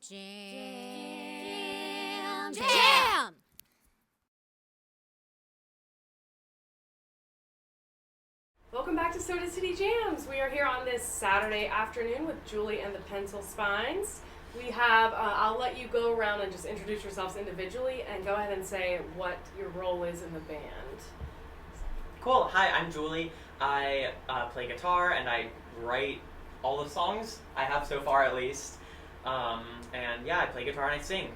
Jam. Jam. Welcome back to Soda City Jams. We are here on this Saturday afternoon with Julie and the Pencil Spines. We have, I'll let you go around and just introduce yourselves individually and go ahead and say what your role is in the band. Cool. Hi, I'm Julie. I play guitar and I write all the songs I have so far, at least. And yeah, I play guitar and I sing.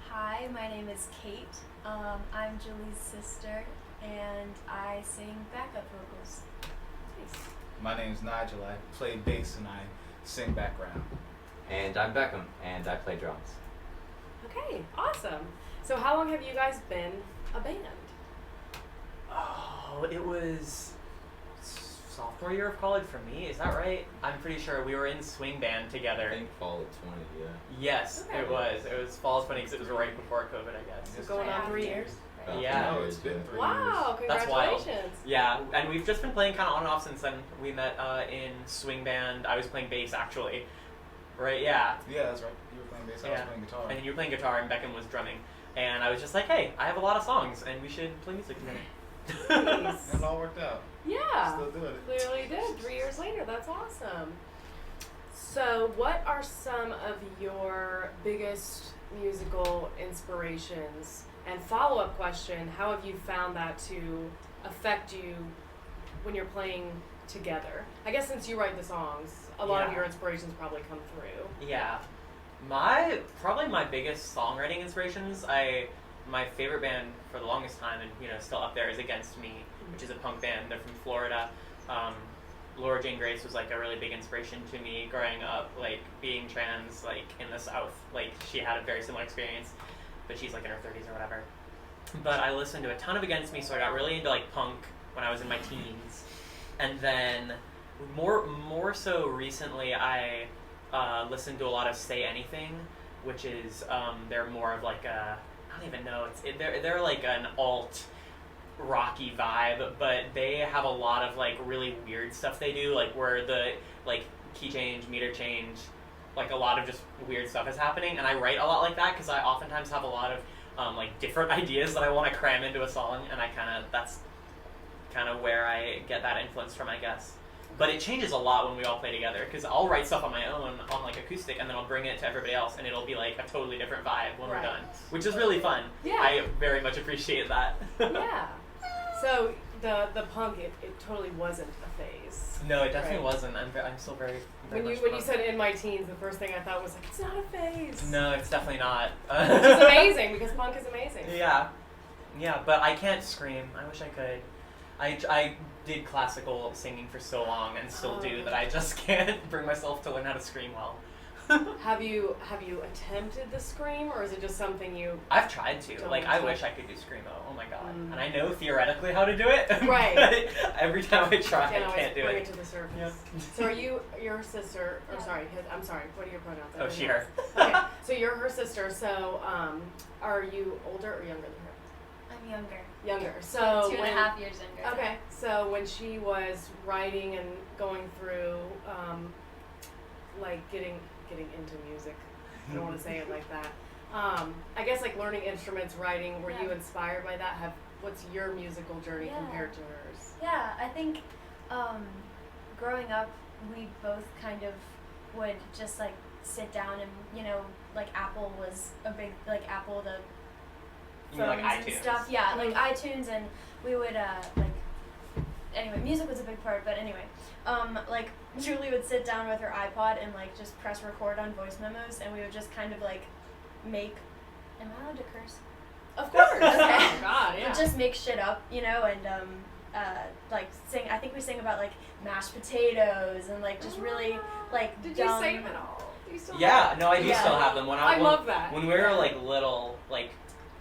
Hi, my name is Kate. I'm Julie's sister, and I sing backup vocals. Nice. My name's Nigel. I play bass and I sing background. And I'm Beckham, and I play drums. Okay, awesome. So how long have you guys been a band? Oh, it was sophomore year of college for me. Is that right? I'm pretty sure we were in swing band together. I think fall of 20, yeah. Yes, Okay. it was. It was fall of 20 because it was right before COVID, I guess. So going on 3 years? About Yeah. 3 Oh, years, it's been yeah. 3 Wow, years. That's wild. congratulations. Yeah, and we've just been playing kind of on and off since then. We met in swing band. I was playing bass, actually. Right, yeah. Yeah, that's right. You were playing bass, I was playing guitar. And then you were playing guitar and Beckham was drumming. And I was just like, hey, I have a lot of songs and we should play music together. Nice. And it all worked out. Yeah. Still doing it. Clearly did. 3 years later. That's awesome. So, what are some of your biggest musical inspirations? And follow-up question, how have you found that to affect you when you're playing together? I guess since you write the songs, a lot of Yeah. your inspirations probably come through. Yeah. Probably my biggest songwriting inspirations, my favorite band for the longest time and still up there is Against Me, which is a punk band. They're from Florida. Laura Jane Grace was like a really big inspiration to me growing up, like being trans, like in the South. Like she had a very similar experience, but she's like in her 30s or whatever. But I listened to a ton of Against Me, so I got really into like punk when I was in my teens, and then more so recently I listened to a lot of Say Anything, which is they're more of like a, I don't even know, they're like an alt rocky vibe, but they have a lot of like really weird stuff they do, like where the like key change, meter change, like a lot of just weird stuff is happening, and I write a lot like that because I oftentimes have a lot of like different ideas that I want to cram into a song, and that's kind of where I get that influence from, I guess. But it changes a lot when we all play together, because I'll write stuff on my own on like acoustic, and then I'll bring it to everybody else, and it'll be like a totally different vibe when Right. we're done, which is really fun. Yeah. I very much appreciate that. Yeah. So, the punk, it totally wasn't a phase. No, it definitely Right. wasn't. I'm still very When much you punk. said in my teens, the first thing I thought was like, it's not a phase. No, it's definitely not. Which is amazing because punk is amazing. Yeah, but I can't scream. I wish I could. I did classical singing for so long and still do that I just can't bring myself to learn how to scream well. Have you attempted the scream, or is it just something you? I've tried to. Don't Like, I know. wish I could do screamo. Oh my god. Mm. And I know theoretically how to do it. Right. But every time I try, Can't I always can't do bring it. it to the surface. Yep. So are you your sister? Or Yeah. sorry, I'm sorry. What are your pronouns? Oh, she, her. Okay, so you're her sister. So are you older or younger than her? I'm younger. Younger. So Two and a half years younger. Okay, so when she was writing and going through, like getting into music, I don't want to say it like that. I guess like learning instruments, writing. Were you Yeah. inspired by that? What's your musical journey Yeah. compared to hers? Yeah, I think growing up, we both kind of would just like sit down and like Apple was a big Apple the You mean, like, phones and iTunes? stuff. Yeah, like iTunes, and we would anyway, music was a big part. But anyway, like Julie would sit down with her iPod and like just press record on voice memos, and we would just kind of like make. Am I allowed to curse? Of course. Okay. Oh God, yeah. We'd just make shit up, and like sing. I think we sang about like mashed potatoes and like just really like Did you dumb. save it all? Do you still Yeah, have it? no, I do Yeah. still have them. I love that. When we were like little, like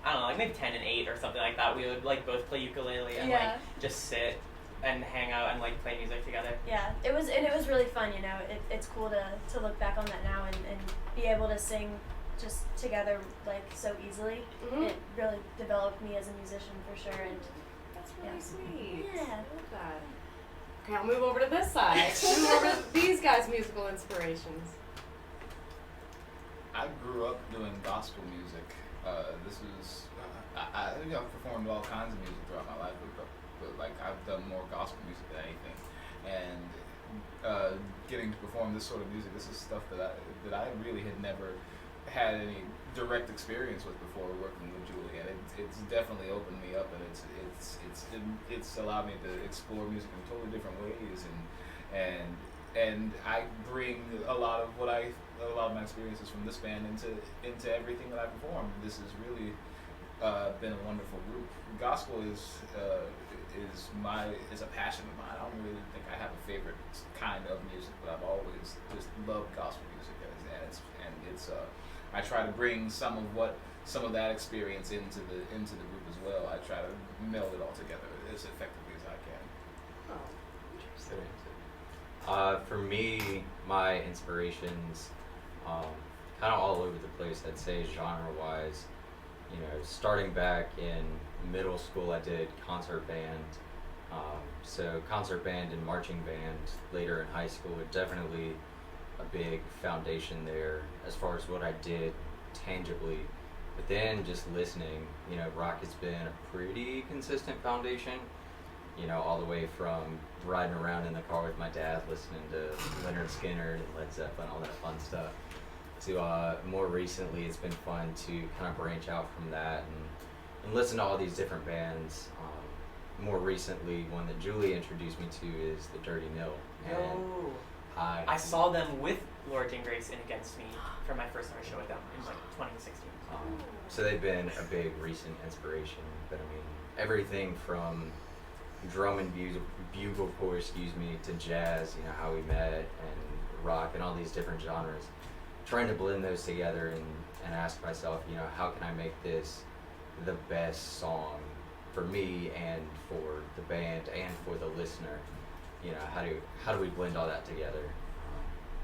I don't know, like maybe 10 and 8 or something like that, we would like both play ukulele and Yeah. like just sit and hang out and like play music together. Yeah, it was really fun. It's cool to look back on that now and be able to sing just together like so easily. Mhm. It really developed me as a musician for sure. And That's really Yeah. sweet. Yeah. I love that. Okay, I'll move over to this side. Move over to these guys' musical inspirations. I grew up doing gospel music. This was I think I've performed all kinds of music throughout my life, but like I've done more gospel music than anything, and getting to perform this sort of music, this is stuff that I really had never had any direct experience with before working with Julie, and it's definitely opened me up, and it's allowed me to explore music in totally different ways, and I bring a lot of my experiences from this band into everything that I perform. This has really been a wonderful group. Gospel is a passion of mine. I don't really think I have a favorite kind of music, but I've always just loved gospel music, and it's I try to bring some of that experience into the group as well. I try to meld it all together as effectively as I can. Oh, interesting. For me, my inspirations, kind of all over the place. I'd say genre-wise. You know, starting back in middle school, I did concert band. So concert band and marching band later in high school were definitely a big foundation there as far as what I did tangibly. But then just listening, you know, rock has been a pretty consistent foundation. You know, all the way from riding around in the car with my dad listening to Leonard Skinner and Led Zeppelin, all that fun stuff, to more recently it's been fun to kind of branch out from that and listen to all these different bands. More recently, one that Julie introduced me to is the Dirty Nil. And I saw them with Lord and Grace in Against Me for my first ever show with them in like 2016. So they've been a big recent inspiration. But I mean, everything from drum and bugle corps, to jazz, you know, how we met, and rock, and all these different genres. Trying to blend those together and ask myself, you know, how can I make this the best song for me and for the band and for the listener? You know, how do we blend all that together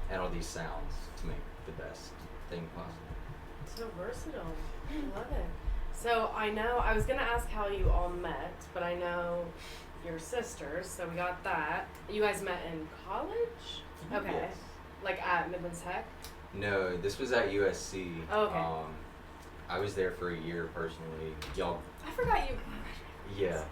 and all these sounds to make the best thing possible? So versatile. I love it. So I was gonna ask how you all met, but I know you're sisters, so we got that. You guys met in college? Okay. Yes. Like at Midlands Tech? No, this was at USC. Oh, okay. I was there for a year personally. Y'all. I forgot you. Yeah,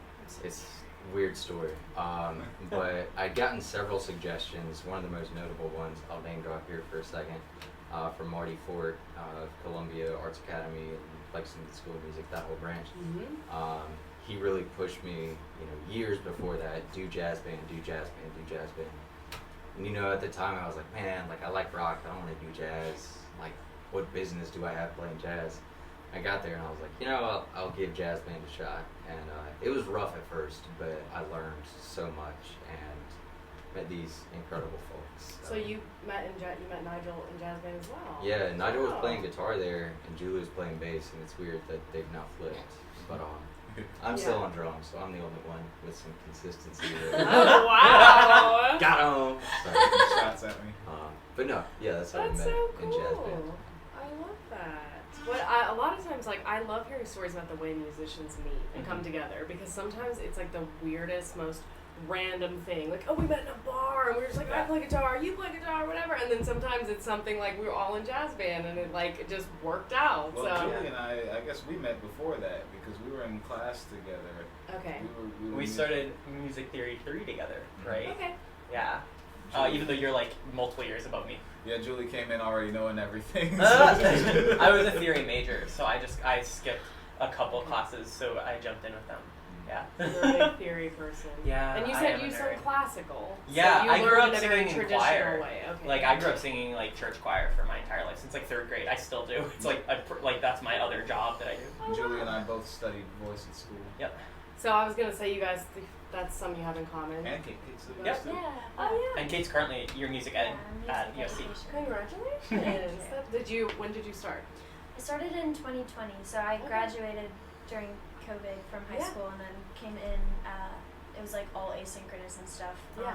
it's a weird story. But I'd gotten several suggestions. One of the most notable ones, I'll name drop here for a second, from Marty Fort of Columbia Arts Academy and Lexington School of Music, that whole branch. Mm-hmm. He really pushed me, you know, years before that, do jazz band. And you know, at the time I was like, man, like I like rock, I don't want to do jazz. Like, what business do I have playing jazz? I got there and I was like, you know, I'll give jazz band a shot. And it was rough at first, but I learned so much and met these incredible folks. So you met Nigel in jazz band as well? Yeah, Nigel was playing guitar there and Julie was playing bass, and it's weird that they've now flipped. But I'm still on drums, so I'm the only one with some consistency there. Oh, wow! Got him! Shots at me. But no, yeah, that's how we That's met so in jazz cool. band. I love that. But a lot of times, like, I love hearing stories about the way musicians meet and come together, because sometimes it's like the weirdest, most random thing. Like, oh, we met in a bar and we were just like, I play guitar, you play guitar, whatever. And then sometimes it's something like we were all in jazz band and it just worked out. Well, so Julie and I guess we met before that because we were in class together. okay. We started Music Theory 3 together, right? Okay. Yeah. Even though you're like multiple years above me. Yeah, Julie came in already knowing everything. I was a theory major, so I skipped a couple classes, so I jumped in with them. Yeah. You're a big theory person. Yeah. And you I said am a you sung nerd. classical. Yeah, so you I grew learned up in a very singing in traditional choir. way. Okay. Like I grew up singing like church choir for my entire life since like 3rd grade. I still do. It's like that's my other job that I do. Julie and I both studied voice at school. Yep. So I was gonna say you guys, that's something you have in common. And Kate studied Yep. too. Yeah. Oh yeah. And Kate's currently your music ed at music USC. education. Congratulations. When did you start? I started in 2020, so I graduated during COVID from high Yeah. school and then came in, it was like all asynchronous and stuff. Yeah.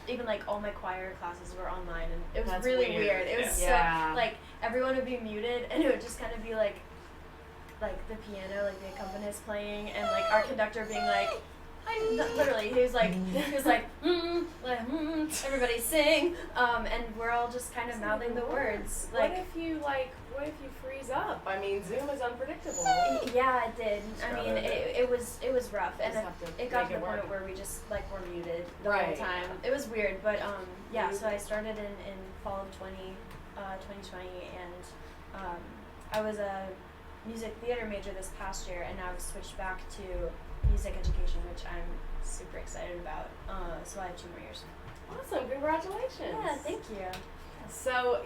Even like all my choir classes were online and it was That's really weird. weird. It was Yeah. so, like, everyone would be muted and it would just kind of be like the piano, like the accompanist playing and like our conductor being like, Literally, he was like, everybody sing, and we're all just kind of mouthing the words. What if you freeze up? I mean, Zoom is unpredictable. Yeah, it did. I mean, it was rough, and Just have to it got make to the it work. point where we just like were muted the Right. whole time. It was weird, but yeah. So I started in fall of 2020, and I was a music theater major this past year, and now I've switched back to music education, which I'm super excited about. So I have 2 more years. Awesome, congratulations. Yeah, thank you. So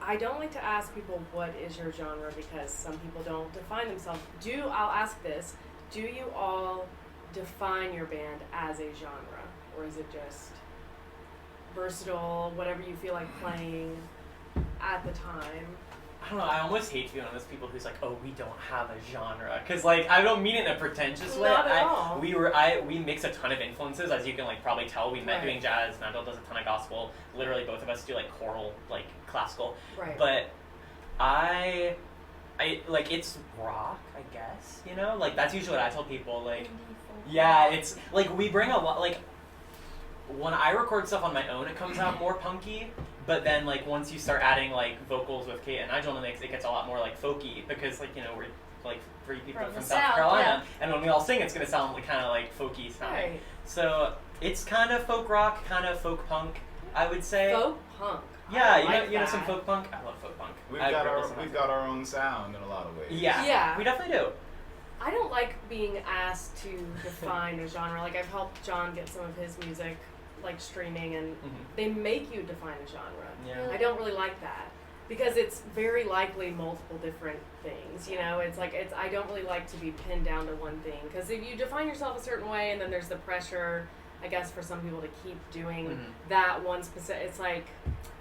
I don't like to ask people what is your genre because some people don't define themselves. I'll ask this, do you all define your band as a genre? Or is it just versatile, whatever you feel like playing at the time? I don't know, I almost hate to be one of those people who's like, oh, we don't have a genre. Because, like, I don't mean it in a pretentious way. Not at all. We mix a ton of influences, as you can, like, probably tell. We met Right. doing jazz, Nigel does a ton of gospel. Literally, both of us do, like, choral, like, classical. Right. But I like, it's rock, I guess, you know? Like, that's usually what I tell people, like, yeah, it's, like, we bring a lot, like, when I record stuff on my own, it comes out more punky. But then, like, once you start adding, like, vocals with Kate and Nigel in the mix, it gets a lot more, like, folky. Because, like, you know, we're, like, 3 people From from the South South, Carolina. yeah. And when we all sing, it's going to sound like, kind of, like, folky sounding. Right. So, it's kind of folk rock, kind of folk punk, I would say. Folk punk. Yeah, I you like know some that. folk punk? I love folk punk. We've I got grew up our listening we've to got our own sound in a lot of ways. Yeah. Yeah. We definitely do. I don't like being asked to define a genre. Like, I've helped John get some of his music, like, streaming, and they make you define a genre. Yeah. I don't really like that because it's very likely multiple different things. You know, it's like I don't really like to be pinned down to one thing because if you define yourself a certain way and then there's the pressure, I guess, for some people to keep doing that one specific. It's like,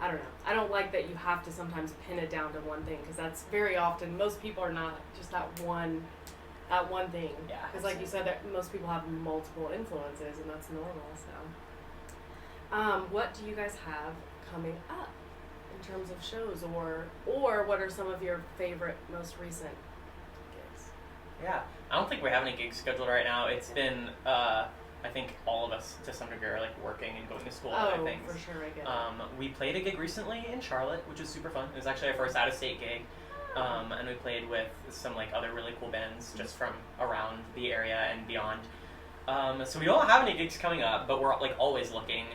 I don't know. I don't like that you have to sometimes pin it down to one thing because that's very often most people are not just that one thing. Yeah. Because like you said, that most people have multiple influences and that's normal. So, what do you guys have coming up in terms of shows, or what are some of your favorite, most recent gigs? Yeah. I don't think we have any gigs scheduled right now. It's been, I think all of us to some degree are, like, working and going to school and other things. For sure, I get We played a gig recently in Charlotte, which was super fun. It was actually our first out-of-state gig. And we played with some, like, other really cool bands just from around the area and beyond. So we don't have any gigs coming up, but we're, like, always looking.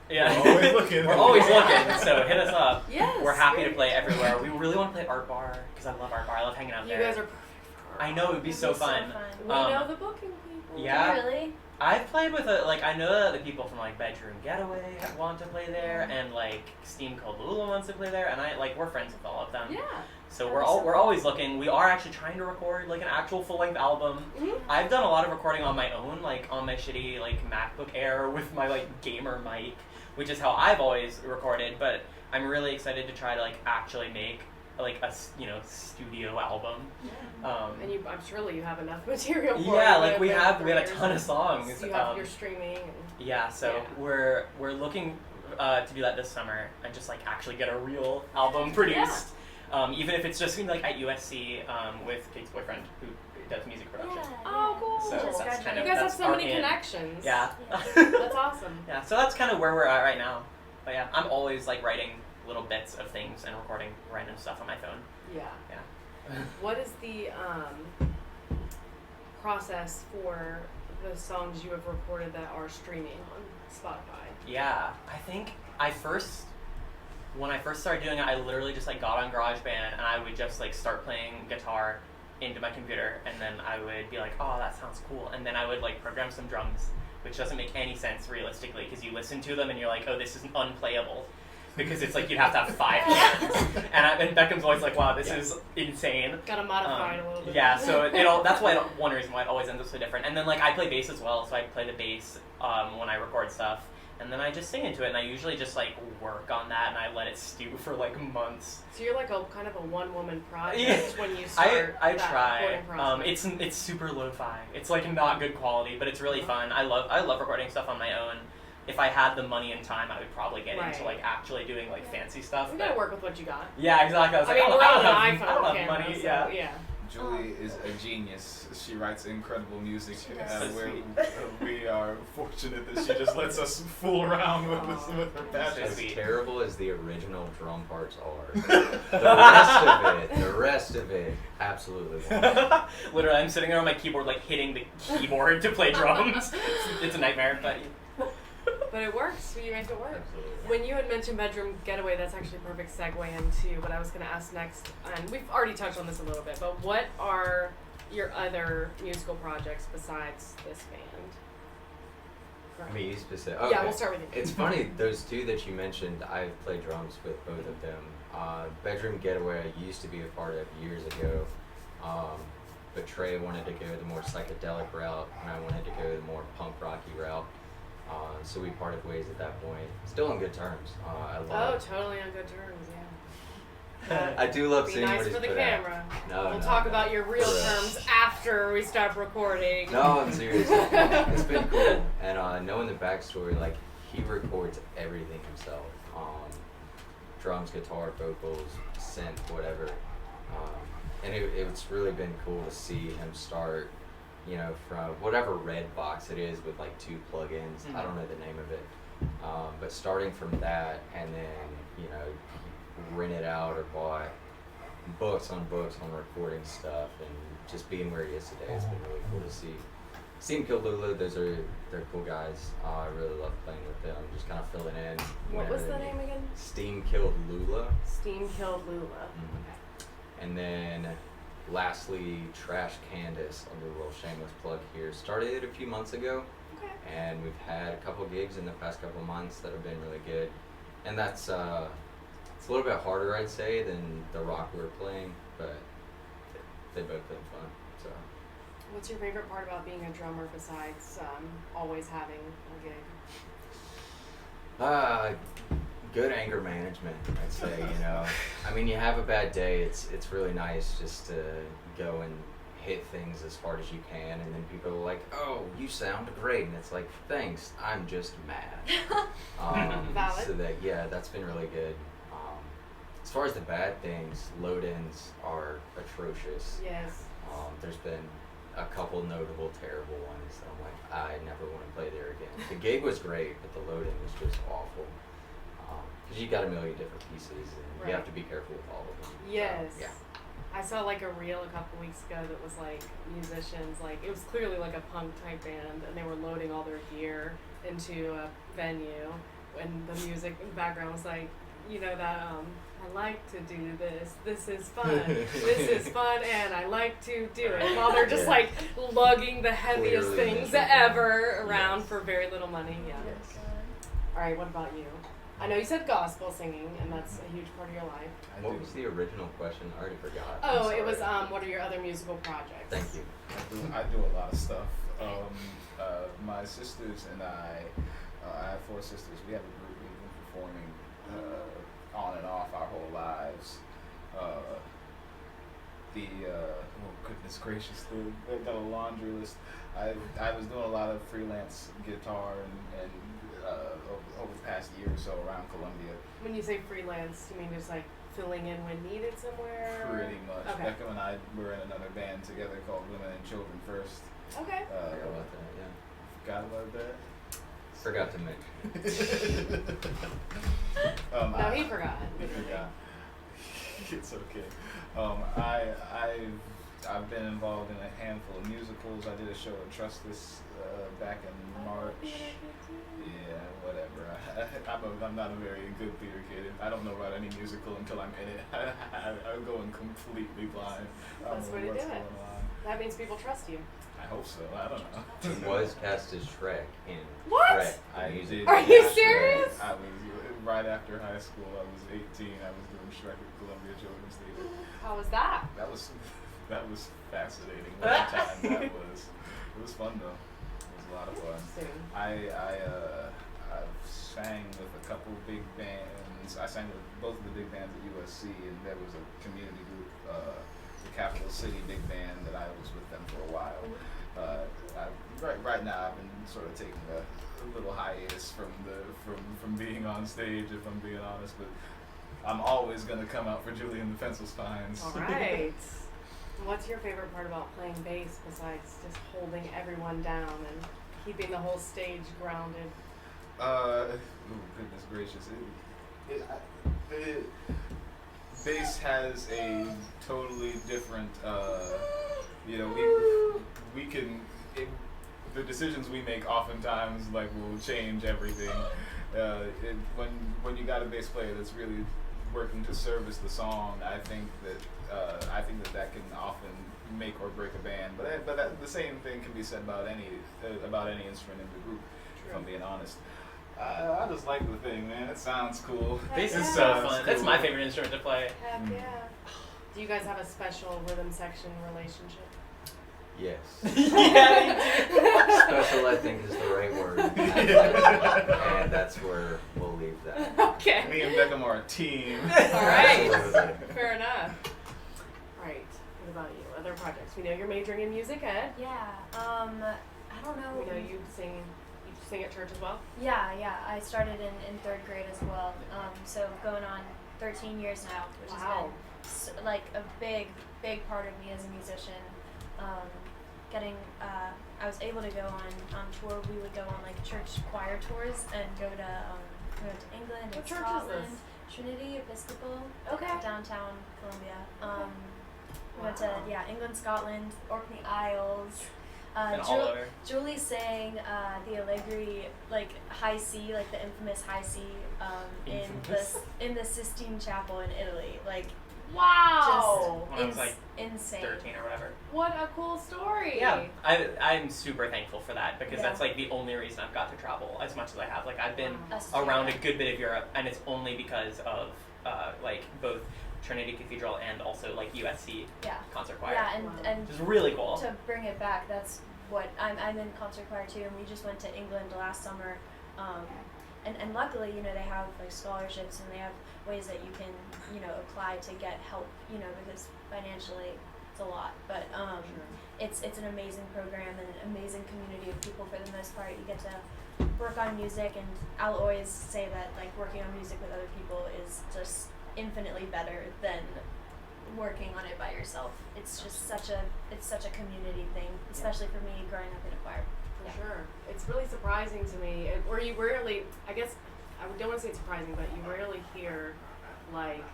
Yeah. We're always looking. We're always looking, so hit us up. Yes, We're happy to great. play everywhere. We really want to play Art Bar, because I love Art Bar. I love hanging out You there. guys are perfect for I know, it would be so fun. We know the booking people. Yeah. Really? I've played with I know that the people from, like, Bedroom Getaway want to play there, and, like, Steam Cold Lula wants to play there, and we're friends with all of them. Yeah. So That'd we're be so we're cool. always looking. We are actually trying to record, like, an actual full-length album. I've done a lot of recording on my own, like, on my shitty, like, MacBook Air with my, like, gamer mic, which is how I've always recorded, but I'm really excited to try to, like, actually make, like, a, studio album. And I'm surely you have enough material for Yeah, it. like, we had a premieres ton of and songs. You have your streaming. And Yeah, so Yeah. we're looking to do that this summer and just, like, actually get a real album produced. Even if it's just, like, at USC with Kate's boyfriend who does music production. Oh, cool. So Just that's kind You of guys have that's so our many in. connections. Yeah. That's awesome. Yeah, so that's kind of where we're at right now. But yeah, I'm always, like, writing little bits of things and recording random stuff on my phone. Yeah. Yeah. What is the process for the songs you have recorded that are streaming on Spotify? Yeah, I think when I first started doing it, I literally just, like, got on GarageBand and I would just, like, start playing guitar into my computer, and then I would be like, oh, that sounds cool, and then I would, like, program some drums, which doesn't make any sense realistically, because you listen to them and you're like, oh, this is unplayable, because it's like you'd have to have 5 hands, and Beckham's always like, wow, this is insane. Gotta modify it a little bit. Yeah, so that's why one reason why it always ends up so different. And then, like, I play bass as well, so I play the bass when I record stuff, and then I just sing into it, and I usually just, like, work on that, and I let it stew for, like, months. So you're like a kind of a one-woman project Yeah. when you start I that try. recording process. It's super lo-fi. It's, like, not good quality, but it's really fun. I love recording stuff on my own. If I had the money and time, I would probably get into, like, actually doing, like, fancy stuff. You gotta work with what you got. Yeah, exactly. I was I like, mean, I we're don't on an have iPhone I don't have camera, money. so Yeah. yeah. Julie is a genius. She writes incredible music. She does. We are fortunate that she just lets us fool around with her passion. As Sweet. terrible as the original drum parts are, the rest of it, absolutely wonderful. Literally, I'm sitting there on my keyboard, like hitting the keyboard to play drums. It's a nightmare, but But it works. You make it work. Absolutely. When you had mentioned bedroom getaway, that's actually a perfect segue into what I was going to ask next. And we've already touched on this a little bit, but what are your other musical projects besides this band? Me specific. Yeah, we'll start with you. It's funny, those two that you mentioned, I've played drums with both of them. Bedroom Getaway I used to be a part of years ago, but Trey wanted to go the more psychedelic route, and I wanted to go the more punk rocky route. So we parted ways at that point. Still on good terms. I Oh, love. totally on good terms, yeah. I do love Be seeing nice what he's for the put camera. out. No, We'll no, talk no. about your real For real. terms after we stop recording. No, I'm serious. It's been cool, and knowing the backstory, like he records everything himself. Drums, guitar, vocals, synth, whatever. And it's really been cool to see him start, you know, from whatever red box it is with like 2 plugins. I don't know the name of it. But starting from that, and then, you know, he rented out or bought books on recording stuff, and just being where he is today, it's been really cool to see. Steam Killed Lula, they're cool guys. I really love playing with them, just kind of filling in. What whenever was they the need. name again? Steam Killed Lula. Steam Killed Lula. Mhm. And then lastly, Trash Candace, I'll do a little shameless plug here. Started it a few months ago, Okay. and we've had a couple gigs in the past couple months that have been really good. And that's it's a little bit harder, I'd say, than the rock we're playing, but they've both been fun. So What's your favorite part about being a drummer besides always having a gig? good anger management, I'd say. You know, I mean, you have a bad day. It's really nice just to go and hit things as hard as you can, and then people are like, "Oh, you sound great," and it's like, "Thanks, I'm just mad." Valid. So that's been really good. As far as the bad things, load-ins are atrocious. Yes. There's been a couple notable terrible ones that I'm like, I never want to play there again. The gig was great, but the load-in was just awful. Because you got a million different pieces, and you have to be careful with all of them. Yes. So, yeah. I saw like a reel a couple weeks ago that was like musicians, like it was clearly like a punk type band, and they were loading all their gear into a venue, and the music in the background was like, you know, that I like to do this. This is fun. This is fun, and I like to do it. While they're just Yeah. like lugging the heaviest Clearly things miserable. ever around Yes. for very little money. Yeah. Yes. All right. What about you? I know you said gospel singing, and that's a huge part of your life. What was the original question? I already forgot. Oh, I'm it was sorry. what are your other musical projects? Thank you. I do a lot of stuff. My sisters and I have 4 sisters. We have a group. We've been performing on and off our whole lives. Oh goodness gracious, they got a laundry list. I was doing a lot of freelance guitar and over the past year or so around Columbia. When you say freelance, you mean just like filling in when needed somewhere? Pretty much. Okay. Beckham and I were in another band together called Women and Children First. Okay. Forgot about that. Yeah. Forgot about that. Forgot to mention. No, he forgot. He forgot. It's okay. I've been involved in a handful of musicals. I did a show at Trustus back in March. Yeah, whatever. I'm not a very good theater kid. I don't know about any musical until I'm in it. I'm going completely blind. I don't That's know way to what's do it. going on. That means people trust you. I hope so. I don't know. He was cast as Shrek in What? Shrek. I music. did. Are you Shrek. serious? I was right after high school. I was 18. I was doing Shrek at Columbia Children's Theater. How was that? That was fascinating. What a time that was. It was fun though. It was a lot of fun. Interesting. I sang with a couple big bands. I sang with both of the big bands at USC, and there was a community group, the Capital City Big Band, that I was with them for a while. Right now, I've been sort of taking a little hiatus from being on stage, if I'm being honest. But I'm always gonna come out for Julie and the Pencil Spines. All right. What's your favorite part about playing bass besides just holding everyone down and keeping the whole stage grounded? Goodness gracious. Bass has a totally different, we can, the decisions we make oftentimes, like, will change everything. When you got a bass player that's really working to service the song, I think that can often make or break a band. But the same thing can be said about any instrument in the group. If I'm being honest, I just like the thing, man. It sounds cool. Bass is Yeah. so Sounds fun. That's cool. my favorite instrument to play. Heck yeah. Do you guys have a special rhythm section relationship? Yes. Yeah, Special, I think, is the right word. And that's where we'll leave that. Okay. Me and Beckham are a team. All right. Absolutely. Fair enough. Right. What about you? Other projects? We know you're majoring in music ed. Yeah. I don't know. We know you sing at church as well. Yeah. I started in third grade as well. So going on 13 years now, which Wow. has been like a big part of me as a musician. I was able to go on tour. We would go on like church choir tours and go to we went to England What and church is Scotland. this? Trinity Episcopal, Okay. downtown Columbia. Okay. We went to Wow. England, Scotland, Orkney Isles. and all over. Julie sang the Allegri, like High C, like the infamous High C, Infamous? in the Sistine Chapel in Italy. Like Wow. When I was like insane. 13 or whatever. What a cool story. Yeah, I'm super thankful for that because Yeah. that's like the only reason I've got to travel as much as I have. Like I've been Us around too. a good bit of Europe, and it's only because of like both Trinity Cathedral and also like USC Yeah. concert choir. Yeah, and Wow. and Which is really cool. to bring it back, that's what I'm in concert choir too, and we just went to England last summer, and luckily, you know, they have like scholarships and they have ways that you can, you know, apply to get help, you know, because financially it's a lot, but it's an amazing program and an amazing community of people for the most part. You get to work on music, and I'll always say that like working on music with other people is just infinitely better than working on it by yourself. It's just such a community thing, especially for me growing up in a choir. For Yeah. sure. It's really surprising to me, or you rarely, I guess, I don't want to say it's surprising, but you rarely hear, like,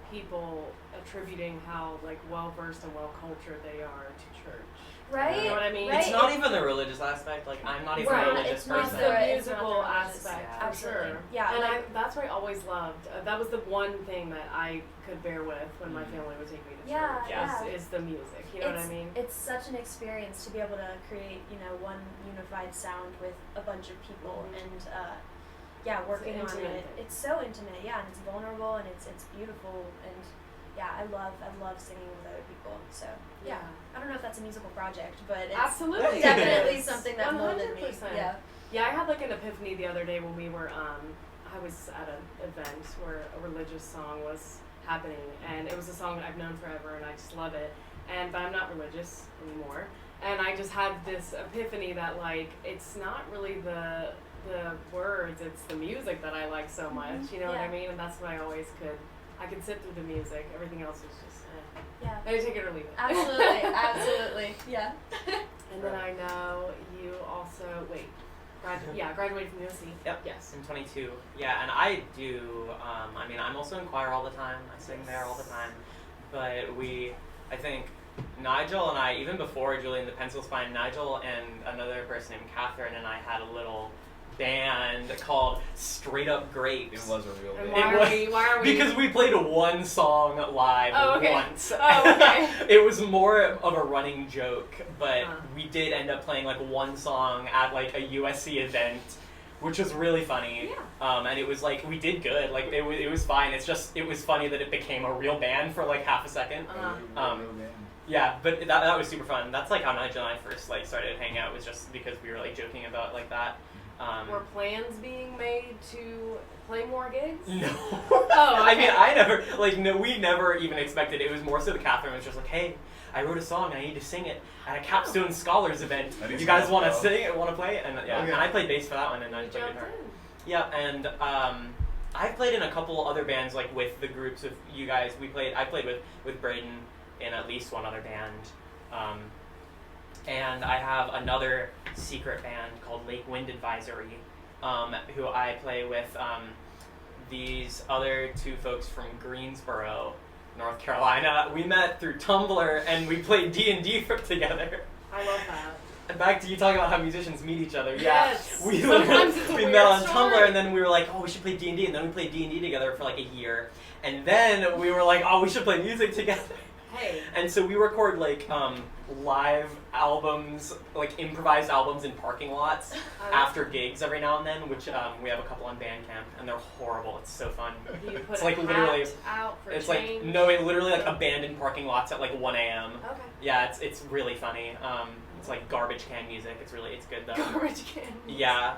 people attributing how, like, well-versed and well-cultured they are to church. Right? You know what I mean? Right? It's not even the religious aspect. Like I'm not even Right. a religious It's not It's person. the It's not musical the religious, aspect, yeah. for Absolutely. sure. Yeah, And like- that's what I always loved. That was the one thing that I could bear with when my Mhm. family would take me to Yeah, church. yeah. Is the music. You know what I mean? It's such an experience to be able to create, you know, one unified sound with a bunch of people, Mhm. and yeah, working on intimate it. thing. It's so intimate, yeah, and it's vulnerable, and it's beautiful, and yeah, I love singing with other people. So yeah, I don't know if that's a musical project, but it's Absolutely. definitely it is. something that molded me. 100%. Yeah. Yeah, I had like an epiphany the other day when we were I was at an event where a religious song was happening, and it was a song that I've known forever and I just love it. But I'm not religious anymore. And I just had this epiphany that like it's not really the words, it's the music that I like so much. You know what I Yeah. mean? And that's what I could sit through the music. Everything else was just Yeah. maybe take it or leave it. Absolutely, absolutely. Yeah. And then I know you also graduated from USC. Yep. Yes. I'm 22. Yeah, and I do. I mean, I'm also in choir all the time. I sing there all the time. But I think Nigel and I, even before Julie and the Pencil Spine, Nigel and another person named Catherine and I had a little band called Straight Up Grapes. It was a real And band. why are we? Because we played one song live Oh, okay. once. Oh, okay. It was more of a running joke, but Huh. we did end up playing like one song at like a USC event, which was really funny. Yeah. And it was like we did good. Like it was fine. It's just it was funny that it became a real band for like half a second. Uh-huh. Real band. Yeah, but that was super fun. That's like how Nigel and I first like started hanging out, was just because we were like joking about like that. Were plans being made to play more gigs? No. Oh, I mean, okay. I never, like, no, we never even expected it. It was more so that Catherine was just like, hey, I wrote a song, I need to sing it at a Capstone Scholars event. I need You to guys know. want to sing it, want to play it? And yeah, Okay. and I played bass for that one, and You I played jumped guitar. in. Yeah, and I've played in a couple other bands, like with the groups of you guys. I played with Braden in at least one other band. And I have another secret band called Lake Wind Advisory, who I play with these other two folks from Greensboro, North Carolina. We met through Tumblr and we played D&D together. I love that. And back to you talking about how musicians meet each other. Yes. Yeah, we Sometimes it's a we weird met on story. Tumblr and then we were like, oh, we should play D&D, and then we played D&D together for like a year, and then we were like, oh, we should play music together. Hey. And so we record like live albums, like improvised albums in parking lots after gigs every now and then, which we have a couple on Bandcamp, and they're horrible. It's so fun. Do you put It's a like hat literally, out for it's change? like no, it literally like abandoned parking lots at like 1 a.m. Okay. Yeah, it's really funny. It's like garbage can music. It's good though. Garbage can. Yeah.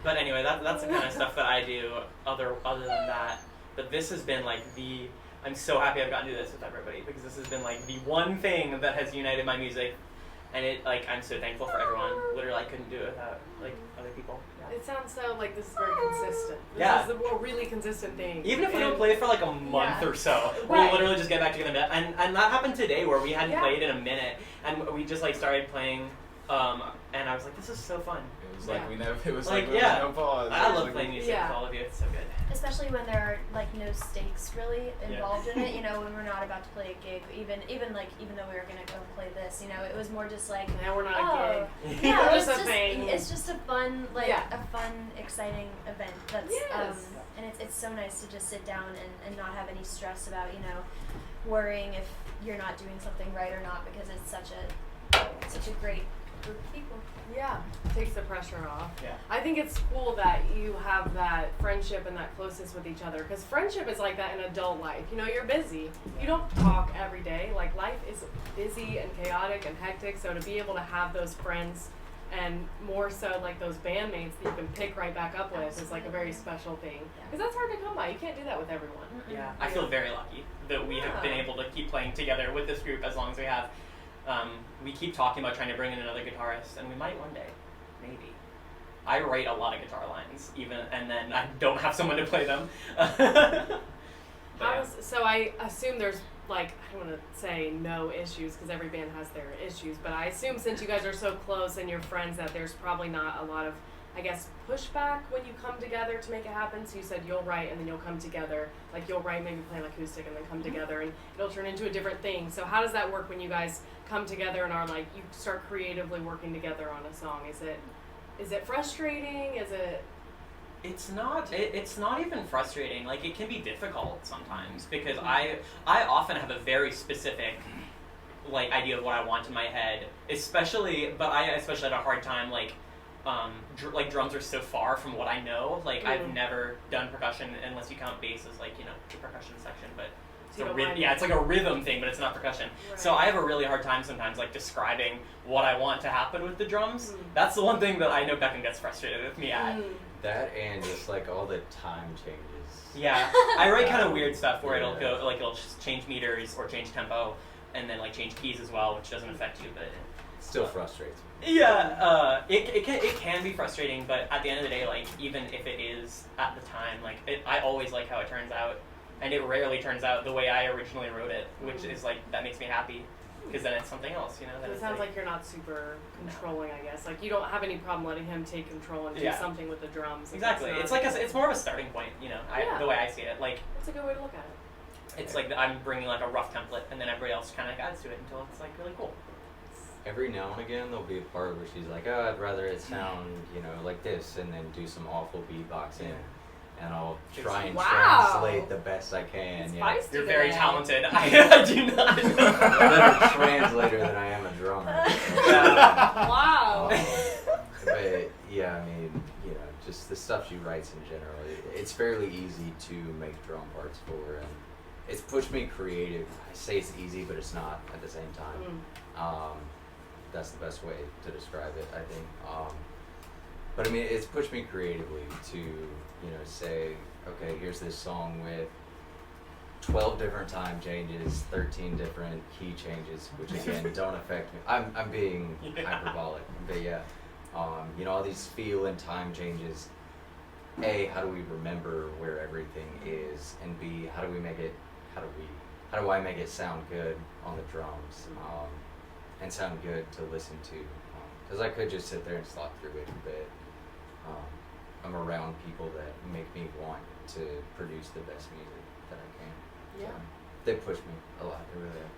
But anyway, that's the kind of stuff that I do. Other than that, but this has been like I'm so happy I've gotten to do this with everybody, because this has been like the one thing that has united my music, and I'm so thankful for everyone. Literally, I couldn't do it without like other people. Yeah. It sounds so like this is very consistent. Yeah. This is a really consistent thing. Even if we don't play for like a month Yeah. or so, Right. we'll literally just get back together. And that happened today, where we hadn't Yeah. played in a minute, and we just like started playing, and I was like, this is so fun. It was Yeah. like we never. It was Like, like, there yeah. was no pause. I It was love like, playing music Yeah. with all of you. It's so good. Especially when there are like no stakes really involved in it, you know, when we're not about to play a gig, even though we were gonna go play this, you know, it was more just like, Now we're not oh, a gig. yeah, We're it's just a just thing. it's just a fun Yeah. exciting event that's Yes. and it's so nice to just sit down and not have any stress about, you know, worrying if you're not doing something right or not, because it's such a great group of people. Yeah, takes the pressure off. Yeah. I think it's cool that you have that friendship and that closeness with each other, because friendship is like that in adult life. You know, you're busy. You don't talk every day. Like, life is busy and chaotic and hectic, so to be able to have those friends, and more so like those bandmates that you can pick right back up with, is like a very special thing. Because that's hard to come by. You can't do that with everyone. Yeah, I feel very lucky that we have been Yeah. able to keep playing together with this group as long as we have. We keep talking about trying to bring in another guitarist, and we might one day, maybe. I write a lot of guitar lines, and then I don't have someone to play them. So I assume there's like, I don't want to say no issues, because every band has their issues, but I assume since you guys are so close and you're friends that there's probably not a lot of, I guess, pushback when you come together to make it happen. So you said you'll write and then you'll come together. Like, you'll write, maybe play an acoustic, and then come together, and it'll turn into a different thing. So how does that work when you guys come together and are like, you start creatively working together on a song? Is it frustrating? Is it? It's not even frustrating. Like, it can be difficult sometimes, because I often have a very specific like idea of what I want in my head, but I especially had a hard time like drums are so far from what I know. Like, I've never done percussion unless you count bass as like, you know, the percussion section, but it's it's like a rhythm thing, but it's not percussion. Right. So I have a really hard time sometimes like describing what I want to happen with the drums. That's the one thing that I know Beckham gets frustrated with me at. That and just like all the time changes. Yeah, I write kind of weird stuff where it'll go like it'll just change meters or change tempo, and then like change keys as well, which doesn't affect you, but Still frustrates me. yeah, it can be frustrating, but at the end of the day, like, even if it is at the time, like, I always like how it turns out, and it rarely turns out the way I originally wrote it, which is like, that makes me happy, because then it's something else, you know. Then It it's sounds like you're not super controlling, I guess. Like, you don't have any problem letting him take control and do Yeah. something with the drums. if exactly. not- It's like it's more of a starting point, you know. Yeah. The way I see it, like, That's a good way to look at it. it's like I'm bringing like a rough template, and then everybody else kind of adds to it until it's like really cool. Every now and again, there'll be a part where she's like, "Oh, I'd rather it sound, you know, like this," and then do some awful beatboxing, and I'll try and Wow. translate the best I can. It's Yeah, feisty You're very today. talented. I do not. I'm a better translator than I am a drummer. Wow. But yeah, I mean, you know, just the stuff she writes in general, it's fairly easy to make drum parts for, and it's pushed me creative. I say it's easy, but it's not at the same time. That's the best way to describe it, I think. But I mean, it's pushed me creatively to, you know, say, okay, here's this song with 12 different time changes, 13 different key changes, which again don't affect me. I'm being hyperbolic, but yeah, you know, all these feel and time changes. A, how do we remember where everything is, and B, how do how do I make it sound good on the drums, and sound good to listen to, because I could just sit there and slot through it, but I'm around people that make me want to produce the best music that I can. Yeah. So they push me a lot, they really are.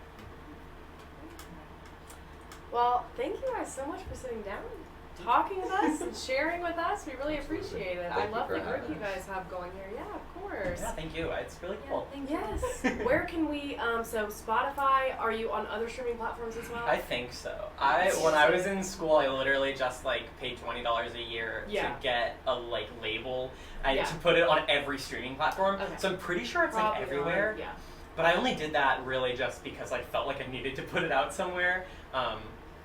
Well, thank you guys so much for sitting down, talking with us, and sharing with us. We really appreciate it. I Thank you love for the group having you us. guys have going here. Yeah, of course. Yeah, thank you. It's really cool. Thank you. Yes. Where can we? So Spotify. Are you on other streaming platforms as well? I think so. When I was in school, I literally just paid $20 a year Yeah. to get a label Yeah. to put it on every streaming platform. Okay. So I'm pretty sure it's Probably everywhere. on, yeah. But I only did that really just because I felt like I needed to put it out somewhere.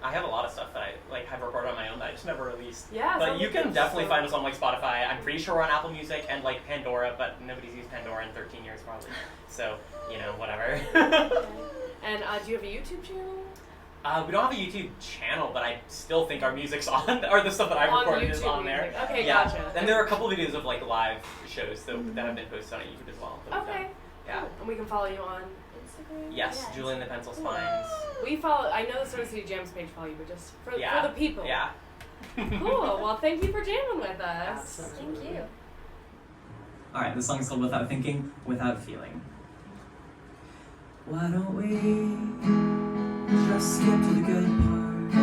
I have a lot of stuff that I have recorded on my own that I just never released. Yeah. But sounds you like can it's definitely so- find us on Spotify. I'm pretty sure we're on Apple Music and Pandora, but nobody's used Pandora in 13 years probably. So, whatever. And do you have a YouTube channel? We don't have a YouTube channel, but I still think our music's on, or the stuff that I've On recorded is YouTube on there. music. Okay, Yeah. gotcha. And there are a couple videos of live shows that have been posted on YouTube as well. that we've Okay. done. Yeah. Cool. And we can follow you on Instagram. Yes, Yeah, Julian the Pencil Spines. We follow. I know the Soda City Jams page follow you, but just for Yeah. the people. Yeah. Cool. Well, thank you for jamming with us. Thank you. All right, this song is called Without Thinking, Without Feeling. Why don't we just skip to the good part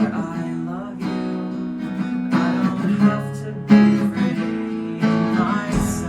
where I love you? I don't have to be afraid of myself.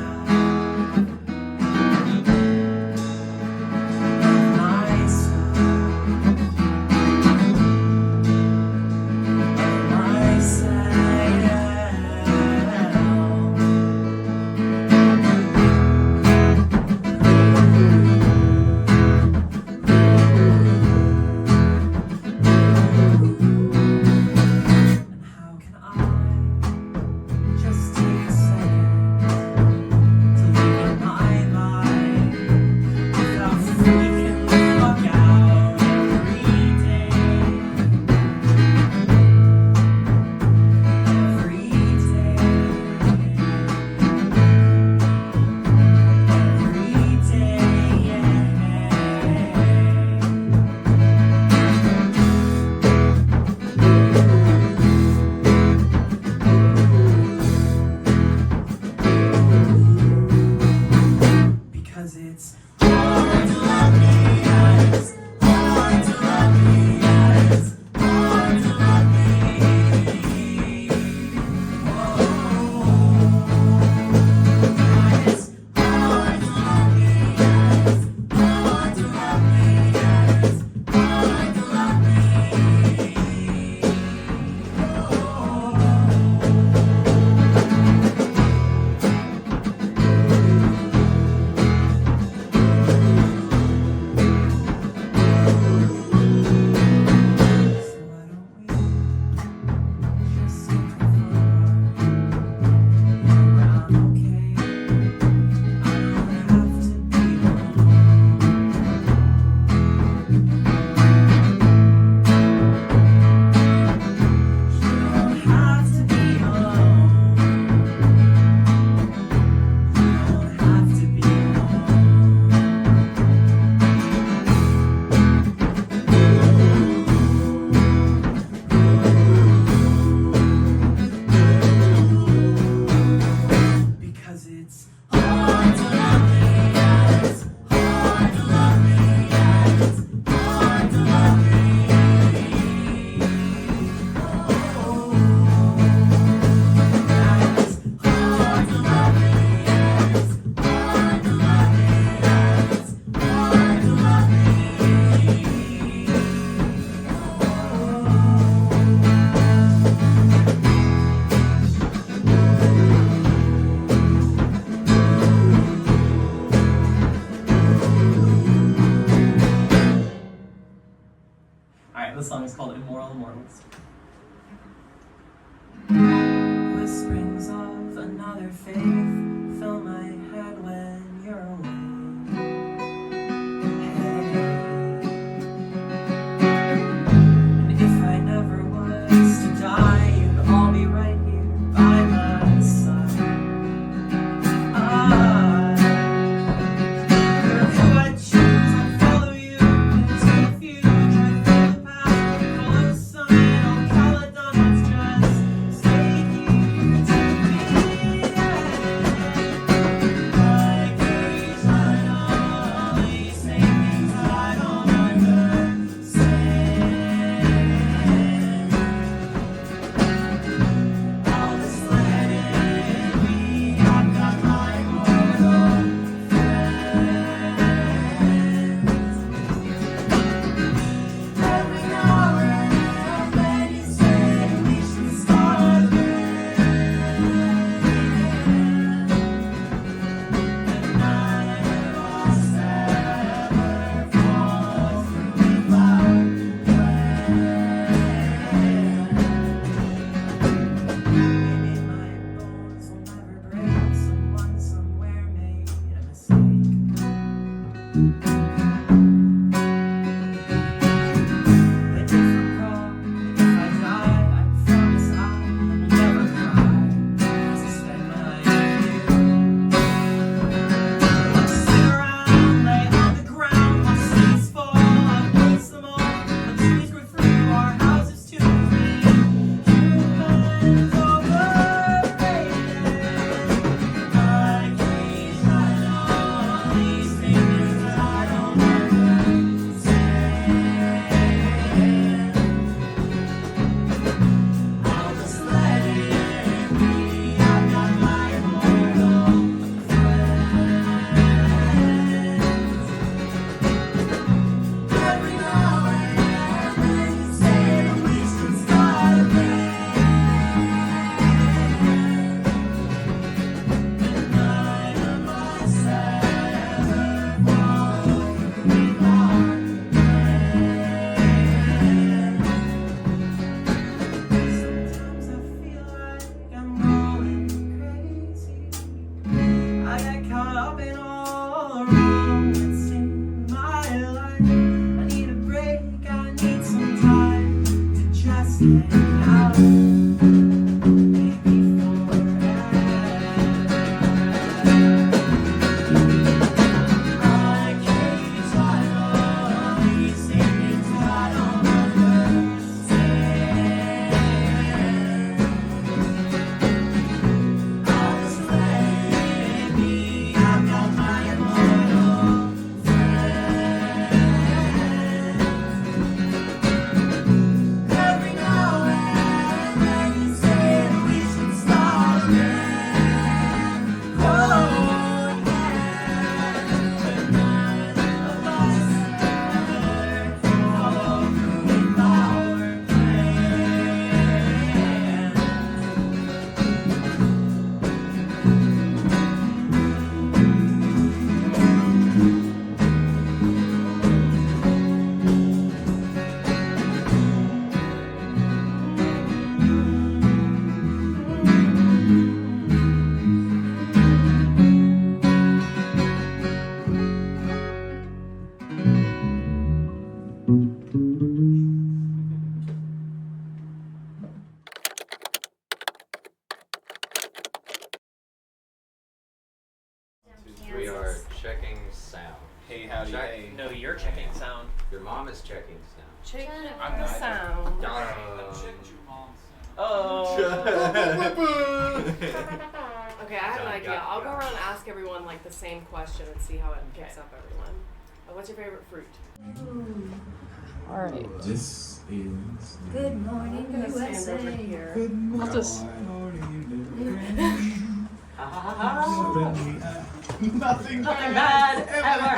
This song is called Immoral Immortals. Whisperings of another faith fill my head when you're away. Hey. And if I never was to die, you'd all be right here by my side. You're who I We are checking sound. Hey, howdy, Check. hey. No, you're checking sound. Your mom is checking sound. Check I'm the not. sound. Oh. Okay, I have an idea. I'll go around and ask everyone like the same question and see how it picks up everyone. What's your favorite fruit? All right. This is Good morning, I'm gonna stand over USA. here. I'll just. nothing Nothing bad ever